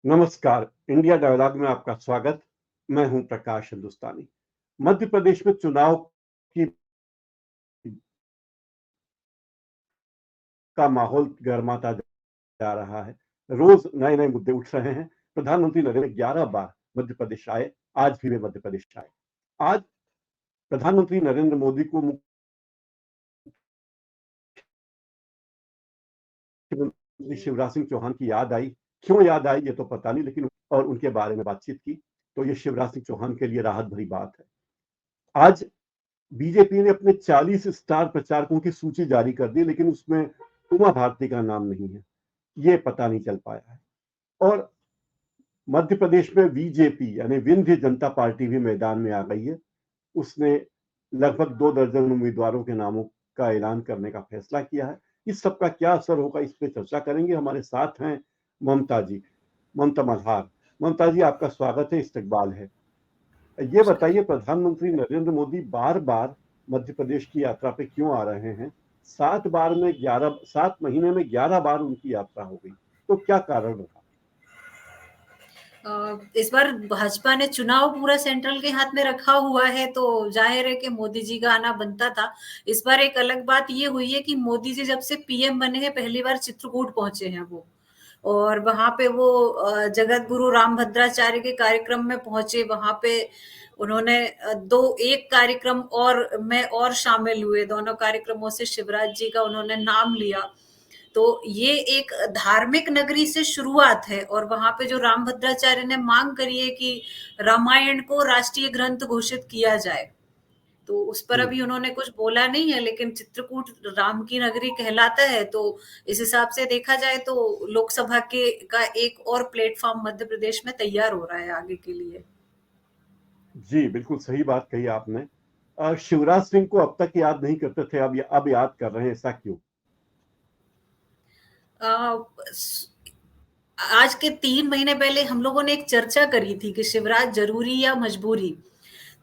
नमस्कार, India dialogue में आपका स्वागत। मैं हूं प्रकाश हिंदुस्तानी। मध्य प्रदेश में चुनाव की का माहौल गर्माता जा रहा है। रोज नए-नए मुद्दे उठ रहे हैं। प्रधानमंत्री नरेंद्र 11 बार मध्य प्रदेश आए, आज भी वे मध्य प्रदेश आए। आज प्रधानमंत्री नरेंद्र मोदी को मुख्यमंत्री शिवराज सिंह चौहान की याद आई। क्यों याद आई ये तो पता नहीं, लेकिन और उनके बारे में बातचीत की, तो ये शिवराज सिंह चौहान के लिए राहत भरी बात है। आज बीजेपी ने अपने 40 स्टार प्रचारकों की सूची जारी कर दी, लेकिन उसमें उमा भारती का नाम नहीं है। ये पता नहीं चल पाया है। और मध्य प्रदेश में बीजेपी यानी विंध्य जनता पार्टी भी मैदान में आ गई है। उसने लगभग 2 दर्जन उम्मीदवारों के नामों का ऐलान करने का फैसला किया है। इस सब का क्या असर होगा, इस पे चर्चा करेंगे। हमारे साथ हैं ममता जी, ममता मल्हार। ममता जी, आपका स्वागत है, इस्तकबाल है। ये बताइए, प्रधानमंत्री नरेंद्र मोदी बार बार मध्य प्रदेश की यात्रा पे क्यों आ रहे हैं? 7 महीने में 11 बार उनकी यात्रा हो गई, तो क्या कारण रहा? इस बार भाजपा ने चुनाव पूरा सेंट्रल के हाथ में रखा हुआ है, तो जाहिर है कि मोदी जी का आना बनता था। इस बार एक अलग बात ये हुई है कि मोदी जी जब से पीएम बने हैं, पहली बार चित्रकूट पहुंचे हैं वो, और वहां पे वो जगत गुरु रामभद्राचार्य के कार्यक्रम में पहुंचे। वहां पे उन्होंने एक कार्यक्रम और शामिल हुए। दोनों कार्यक्रमों से शिवराज जी का उन्होंने नाम लिया। तो ये एक धार्मिक नगरी से शुरुआत है, और वहां पे जो रामभद्राचार्य ने मांग करी है कि रामायण को राष्ट्रीय ग्रंथ घोषित किया जाए, तो उस पर अभी उन्होंने कुछ बोला नहीं है, लेकिन चित्रकूट राम की नगरी कहलाता है। तो इस हिसाब से देखा जाए तो लोकसभा के का एक और प्लेटफॉर्म मध्य प्रदेश में तैयार हो रहा है आगे के लिए। जी, बिल्कुल सही बात कही आपने। शिवराज सिंह को अब तक याद नहीं करते थे, अब याद कर रहे हैं, ऐसा क्यों? अ, आज के 3 महीने पहले हम लोगों ने एक चर्चा करी थी कि शिवराज जरूरी या मजबूरी।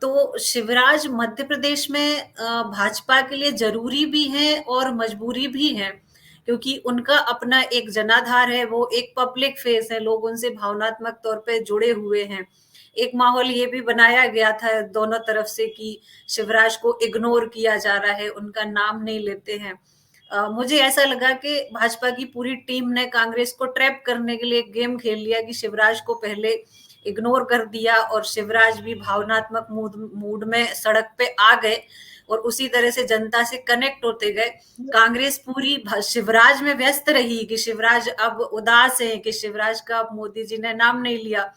तो शिवराज मध्य प्रदेश में भाजपा के लिए जरूरी भी है और मजबूरी भी है, क्योंकि उनका अपना एक जनाधार है, वो एक पब्लिक फेस है, लोग उनसे भावनात्मक तौर पे जुड़े हुए हैं। एक माहौल ये भी बनाया गया था दोनों तरफ से कि शिवराज को इग्नोर किया जा रहा है, उनका नाम नहीं लेते हैं। मुझे ऐसा लगा कि भाजपा की पूरी टीम ने कांग्रेस को ट्रैप करने के लिए एक गेम खेल लिया कि शिवराज को पहले इग्नोर कर दिया, और शिवराज भी भावनात्मक मूड में सड़क पे आ गए, और उसी तरह से जनता से कनेक्ट होते गए। कांग्रेस पूरी शिवराज में व्यस्त रही कि शिवराज अब उदास है, कि शिवराज का अब मोदी जी ने नाम नहीं लिया।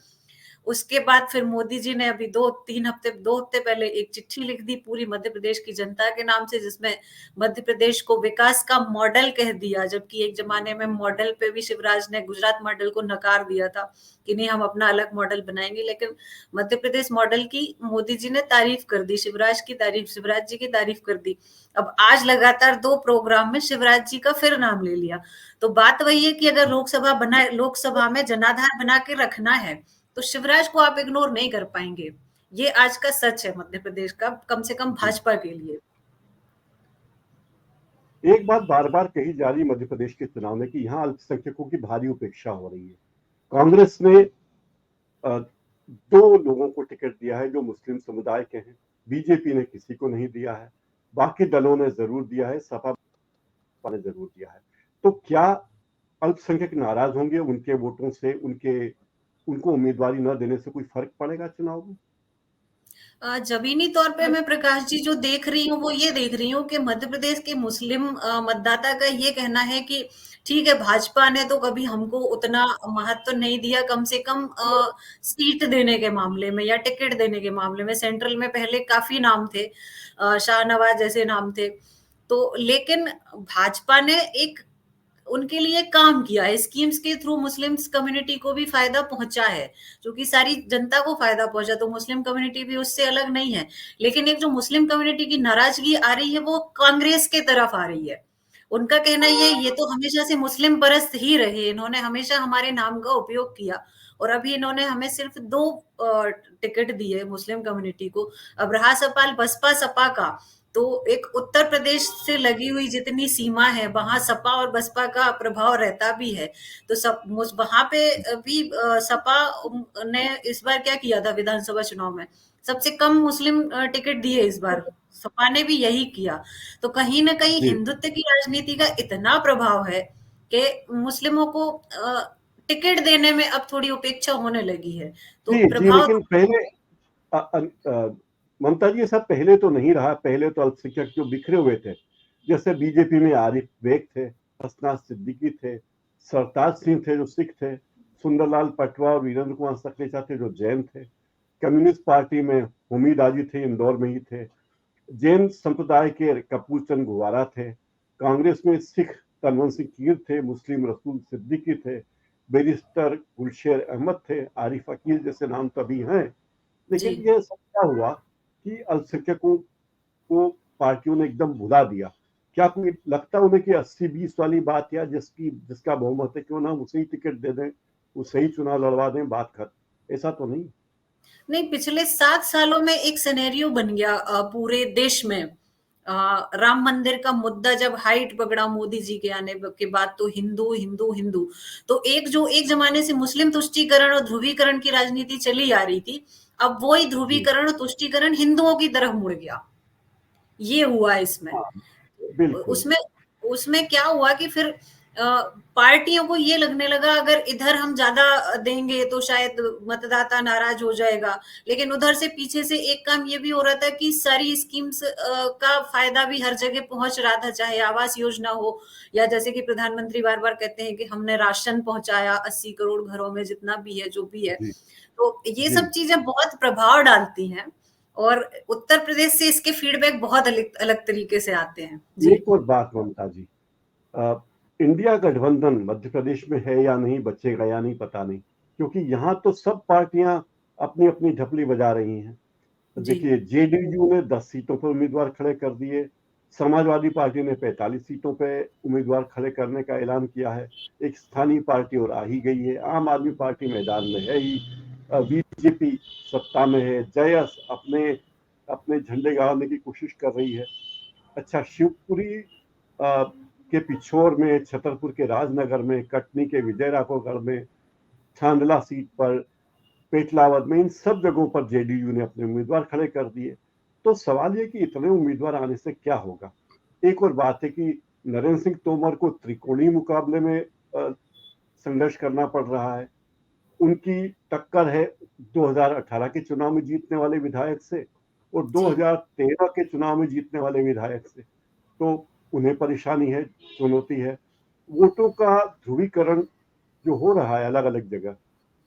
उसके बाद फिर मोदी जी ने अभी 2 हफ्ते पहले एक चिट्ठी लिख दी पूरी मध्य प्रदेश की जनता के नाम से, जिसमें मध्य प्रदेश को विकास का मॉडल कह दिया, जबकि एक जमाने में मॉडल पे भी शिवराज ने गुजरात मॉडल को नकार दिया था कि नहीं, हम अपना अलग मॉडल बनाएंगे। लेकिन मध्य प्रदेश मॉडल की मोदी जी ने तारीफ कर दी, शिवराज जी की तारीफ कर दी। अब आज लगातार 2 प्रोग्राम में शिवराज जी का फिर नाम ले लिया। तो बात वही है कि अगर लोकसभा में जनाधार बना के रखना है, तो शिवराज को आप इग्नोर नहीं कर पाएंगे। ये आज का सच है मध्य प्रदेश का, कम से कम जी। भाजपा के लिए। एक बात बार बार कही जा रही मध्य प्रदेश के चुनाव में कि यहाँ अल्पसंख्यकों की भारी उपेक्षा हो रही है। कांग्रेस ने 2 लोगों को टिकट दिया है जो मुस्लिम समुदाय के हैं। बीजेपी ने किसी को नहीं दिया है। बाकी दलों ने जरूर दिया है, सपा ने जरूर दिया है। तो क्या अल्पसंख्यक नाराज होंगे? उनके वोटों से उनको उम्मीदवारी न देने से कोई फर्क पड़ेगा चुनाव में? जमीनी तौर पे मैं प्रकाश जी जो देख रही हूँ वो ये देख रही हूँ कि मध्य प्रदेश के मुस्लिम मतदाता का ये कहना है कि ठीक है, भाजपा ने तो कभी हमको उतना महत्व नहीं दिया, कम से कम सीट देने के मामले में या टिकट देने के मामले में। सेंट्रल में पहले काफी नाम थे, शाहनवाज जैसे नाम थे। तो लेकिन भाजपा ने एक उनके लिए काम किया है, स्कीम्स के थ्रू मुस्लिम कम्युनिटी को भी फायदा पहुंचा है, जो कि सारी जनता को फायदा पहुंचा। तो मुस्लिम कम्युनिटी भी उससे अलग नहीं है। लेकिन एक जो मुस्लिम कम्युनिटी की नाराजगी आ रही है वो कांग्रेस के तरफ आ रही है। उनका कहना ये तो हमेशा से मुस्लिम परस्त ही रहे, इन्होंने हमेशा हमारे नाम का उपयोग किया, और अभी इन्होंने हमें सिर्फ 2 टिकट दिए मुस्लिम कम्युनिटी को। अब रहा सवाल बसपा सपा का, तो एक उत्तर प्रदेश से लगी हुई जितनी सीमा है वहां सपा और बसपा का प्रभाव रहता भी है। तो सब वहां पे भी सपा ने इस बार क्या किया था विधानसभा चुनाव में, सबसे कम मुस्लिम टिकट दिए इस बार, सपा ने भी यही किया। तो कहीं ना कहीं जी हिंदुत्व की राजनीति का इतना प्रभाव है कि मुस्लिमों को टिकट देने में अब थोड़ी उपेक्षा होने लगी है। तो जी जी, प्रभाव लेकिन पहले ममता जी ये सब पहले तो नहीं रहा। पहले तो अल्पसंख्यक जो बिखरे हुए थे, जैसे बीजेपी में आरिफ बेग थे, हसनात सिद्दीकी थे, सरताज सिंह थे जो सिख थे, सुंदरलाल पटवा और वीरेंद्र कुमार सखलेचा थे जो जैन थे, कम्युनिस्ट पार्टी में उम्मीद आजी थे, इंदौर में ही थे, जैन संप्रदाय के कपूर चंद गुवारा थे, कांग्रेस में सिख तनवंत सिंह कीर थे, मुस्लिम रसूल सिद्दीकी थे, बैरिस्टर गुलशेर अहमद थे, आरिफ अकील जैसे नाम तभी हैं। जी लेकिन ये सब क्या हुआ कि अल्पसंख्यकों को पार्टियों ने एकदम भुला दिया। क्या कोई लगता उन्हें कि 80-20 वाली बात, या जिसका बहुमत है क्यों ना हम उसे ही टिकट दे दें, उसे ही चुनाव लड़वा दें, बात खत्म? ऐसा तो नहीं। नहीं, पिछले 7 सालों में एक सिनेरियो बन गया पूरे देश में। राम मंदिर का मुद्दा जब हाइट पकड़ा मोदी जी के आने के बाद, तो हिंदू हिंदू हिंदू, तो एक जमाने से मुस्लिम तुष्टीकरण और ध्रुवीकरण की राजनीति चली आ रही थी, अब वही जी ध्रुवीकरण और तुष्टीकरण हिंदुओं की तरफ मुड़ गया। ये हुआ इसमें। हाँ, बिल्कुल। उसमें उसमें क्या हुआ कि फिर पार्टियों को ये लगने लगा अगर इधर हम ज्यादा देंगे तो शायद मतदाता नाराज हो जाएगा, लेकिन उधर से पीछे से एक काम ये भी हो रहा था कि सारी स्कीम्स का फायदा भी हर जगह पहुंच रहा था, चाहे आवास योजना हो या जैसे कि प्रधानमंत्री बार बार कहते हैं कि हमने राशन पहुंचाया 80 करोड़ घरों में, जितना भी है जो भी है। जी तो ये जी, सब चीजें बहुत प्रभाव डालती हैं, और उत्तर प्रदेश से इसके फीडबैक बहुत अलग अलग तरीके से आते हैं। जी एक और बात ममता जी, अ, इंडिया गठबंधन मध्य प्रदेश में है या नहीं, बचेगा या नहीं पता नहीं, क्योंकि यहाँ तो सब पार्टियां अपनी अपनी ढपली बजा रही हैं। जी देखिए, जेडीयू ने 10 सीटों पर उम्मीदवार खड़े कर दिए, समाजवादी पार्टी ने 45 सीटों पे उम्मीदवार खड़े करने का ऐलान किया है, एक स्थानीय पार्टी और आ ही गई है, आम आदमी पार्टी मैदान में है ही, बीजेपी सत्ता में है, जयस अपने अपने झंडे गाड़ने की कोशिश कर रही है। अच्छा, शिवपुरी के पिछोर में, छतरपुर के राजनगर में, कटनी के विजय राघवगढ़ में, छांदला सीट पर, पेटलावद में, इन सब जगहों पर जेडीयू ने अपने उम्मीदवार खड़े कर दिए। तो सवाल ये कि इतने उम्मीदवार आने से क्या होगा। एक और बात है कि नरेंद्र सिंह तोमर को त्रिकोणीय मुकाबले में संघर्ष करना पड़ रहा है। उनकी टक्कर है 2018 के चुनाव में जीतने वाले विधायक से और जी 2013 के चुनाव में जीतने वाले विधायक से। तो उन्हें परेशानी है, चुनौती है। वोटों का ध्रुवीकरण जो हो रहा है अलग अलग जगह,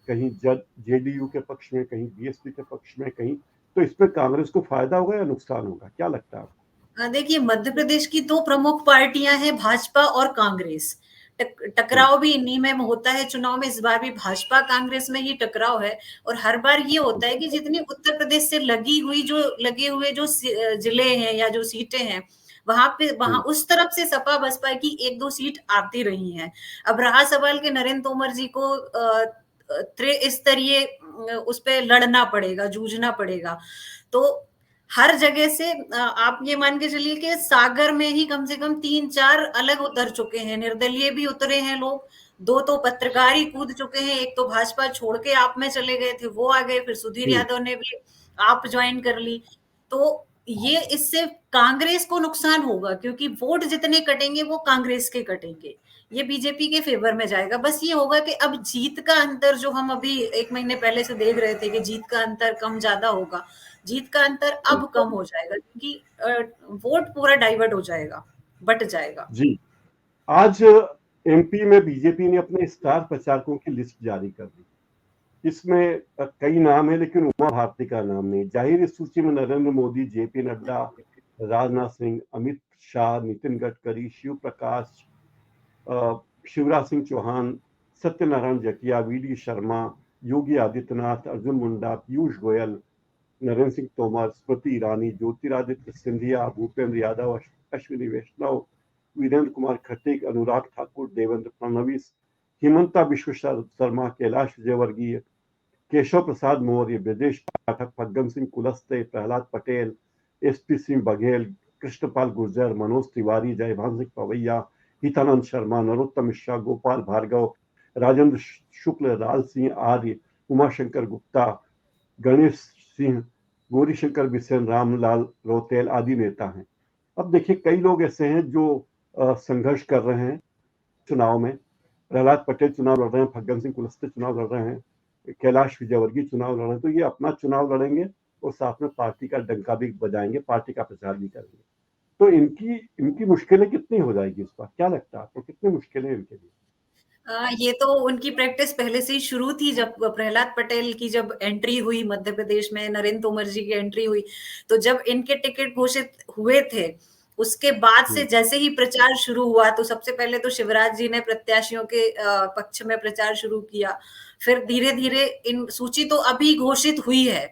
कहीं जेडीयू के पक्ष में, कहीं बीएसपी के पक्ष में, कहीं, तो इसमें कांग्रेस को फायदा होगा या नुकसान होगा, क्या लगता है आपको? देखिए, मध्य प्रदेश की दो प्रमुख पार्टियां हैं, भाजपा और कांग्रेस। जी टकराव भी इन्हीं में होता है चुनाव में। इस बार भी भाजपा कांग्रेस में ही टकराव है, और हर बार ये होता है कि जितनी उत्तर प्रदेश से लगे हुए जो जिले हैं या जो सीटें हैं, वहां जी उस तरफ से सपा बसपा की एक दो सीट आती रही हैं। अब रहा सवाल कि नरेंद्र तोमर जी को त्रिस्तरीय उस पे लड़ना पड़ेगा, जूझना पड़ेगा। तो हर जगह से आप ये मान के चलिए कि सागर में ही कम से कम 3-4 अलग उतर चुके हैं, निर्दलीय भी उतरे हैं लोग, दो तो पत्रकार ही कूद चुके हैं, एक तो भाजपा छोड़ के आप में चले गए थे वो आ गए, फिर सुधीर जी यादव ने भी आप ज्वाइन कर ली। तो ये इससे कांग्रेस को नुकसान होगा, क्योंकि वोट जितने कटेंगे वो कांग्रेस के कटेंगे, ये बीजेपी के फेवर में जाएगा। बस ये होगा कि अब जीत का अंतर जो हम अभी 1 महीने पहले से देख रहे थे कि जीत का अंतर कम ज्यादा होगा, जीत का अंतर अब कम हो जाएगा, क्योंकि वोट पूरा डाइवर्ट हो जाएगा, बट जाएगा। जी, आज एमपी में बीजेपी ने अपने स्टार प्रचारकों की लिस्ट जारी कर दी। इसमें कई नाम है, लेकिन उमा भारती का नाम नहीं। जाहिर इस सूची में नरेंद्र मोदी, जेपी नड्डा, राजनाथ सिंह, अमित शाह, नितिन गडकरी, शिव प्रकाश, शिवराज सिंह चौहान, सत्यनारायण जटिया, वीडी शर्मा, योगी आदित्यनाथ, अर्जुन मुंडा, पीयूष गोयल, नरेंद्र सिंह तोमर, स्मृति ईरानी, ज्योतिरादित्य सिंधिया, भूपेंद्र यादव, अश्विनी वैष्णव, वीरेंद्र कुमार खट्टिक, अनुराग ठाकुर, देवेंद्र फडणवीस, हिमंता विश्व शर्मा, कैलाश विजयवर्गीय, केशव प्रसाद मौर्य, ब्रजेश पाठक, फग्गन सिंह कुलस्ते, प्रहलाद पटेल, एसपी सिंह बघेल, कृष्णपाल गुर्जर, मनोज तिवारी, जयभान सिंह पवैया, हितानंद शर्मा, नरोत्तम मिश्रा, गोपाल भार्गव, राजेंद्र शुक्ल, लाल सिंह आर्य, उमाशंकर गुप्ता, गणेश सिंह, गौरीशंकर बिसेन, रामलाल रोतेल आदि नेता हैं। अब देखिए कई लोग ऐसे हैं जो संघर्ष कर रहे हैं चुनाव में। प्रहलाद पटेल चुनाव लड़ रहे हैं, फग्गन सिंह कुलस्ते चुनाव लड़ रहे हैं, कैलाश विजयवर्गीय चुनाव लड़ रहे हैं। तो ये अपना चुनाव लड़ेंगे और साथ में पार्टी का डंका भी बजाएंगे, पार्टी का प्रचार भी करेंगे। तो इनकी इनकी मुश्किलें कितनी हो जाएगी इस बार, क्या लगता है आपको, कितनी मुश्किलें इनके लिए? ये तो उनकी प्रैक्टिस पहले से ही शुरू थी। जब प्रहलाद पटेल की जब एंट्री हुई मध्य प्रदेश में, नरेंद्र तोमर जी की एंट्री हुई, तो जब इनके टिकट घोषित हुए थे, उसके बाद से जैसे ही प्रचार शुरू हुआ, तो सबसे पहले तो शिवराज जी ने प्रत्याशियों के पक्ष में प्रचार शुरू किया। फिर धीरे धीरे इन सूची तो अभी घोषित हुई है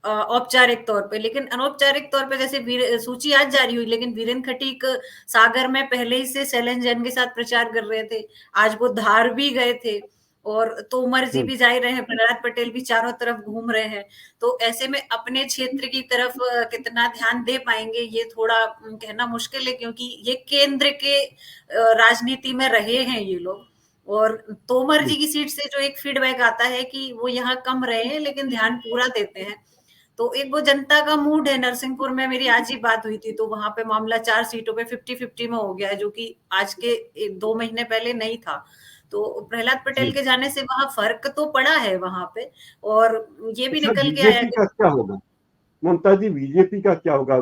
औपचारिक तौर पे, लेकिन अनौपचारिक तौर पे जैसे सूची आज जारी हुई, लेकिन वीरेंद्र खटीक सागर में पहले ही से शैलेंद्र जैन के साथ प्रचार कर रहे थे। आज वो धार भी गए थे और तोमर जी भी जा रहे हैं, प्रहलाद पटेल भी चारों तरफ घूम रहे हैं। तो ऐसे में अपने क्षेत्र की तरफ कितना ध्यान दे पाएंगे ये थोड़ा कहना मुश्किल है, क्योंकि ये केंद्र के राजनीति में रहे हैं ये लोग। और तोमर जी की सीट से जो एक फीडबैक आता है कि वो यहाँ कम रहे हैं लेकिन ध्यान पूरा देते हैं। तो एक वो जनता का मूड है। नरसिंहपुर में मेरी आज ही बात हुई थी, तो वहां पे मामला 4 सीटों पे 50-50 में हो गया है, जो कि आज के 2 महीने पहले नहीं था। तो प्रहलाद पटेल के जाने से वहां फर्क तो पड़ा है वहां पे, और ये भी निकल के आया बीजेपी का क्या होगा ममता जी, बीजेपी का क्या होगा?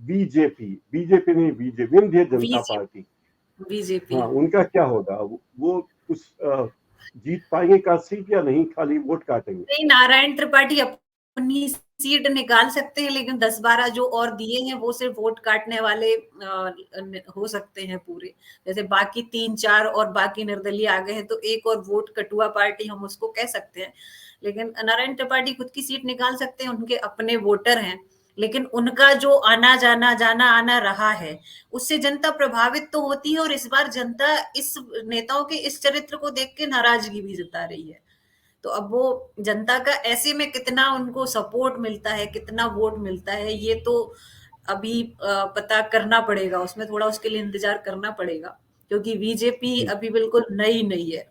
बीजेपी बीजेपी नहीं, बीजेपी विंध्य जनता पार्टी, बीजेपी, हाँ, उनका क्या होगा? वो कुछ जीत पाएंगे का सीट या नहीं, खाली वोट काटेंगे? नहीं, नारायण त्रिपाठी अपनी सीट निकाल सकते हैं, लेकिन 10-12 जो और दिए हैं वो सिर्फ वोट काटने वाले हो सकते हैं पूरे। जैसे बाकी 3-4 और बाकी निर्दलीय आ गए हैं, तो एक और वोट कटुआ पार्टी हम उसको कह सकते हैं। लेकिन नारायण त्रिपाठी खुद की सीट निकाल सकते हैं, उनके अपने वोटर हैं। लेकिन उनका जो आना जाना आना रहा है, उससे जनता प्रभावित तो होती है, और इस बार जनता इस नेताओं के इस चरित्र को देख के नाराजगी भी जता रही है। तो अब वो जनता का ऐसे में कितना उनको सपोर्ट मिलता है, कितना वोट मिलता है, ये तो अभी पता करना पड़ेगा। उसमें थोड़ा उसके लिए इंतजार करना पड़ेगा, क्योंकि बीजेपी अभी बिल्कुल नई नहीं है।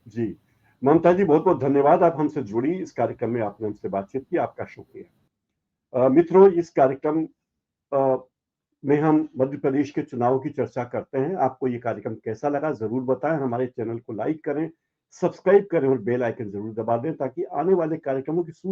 जी, ममता जी बहुत बहुत धन्यवाद, आप हमसे जुड़ी, इस कार्यक्रम में आपने हमसे बातचीत की, आपका शुक्रिया। मित्रों, इस कार्यक्रम में हम मध्य प्रदेश के चुनाव की चर्चा करते हैं। आपको ये कार्यक्रम कैसा लगा जरूर बताएं, हमारे चैनल को लाइक करें, सब्सक्राइब करें और बेल आइकन जरूर दबा दें, ताकि आने वाले कार्यक्रमों की सूचना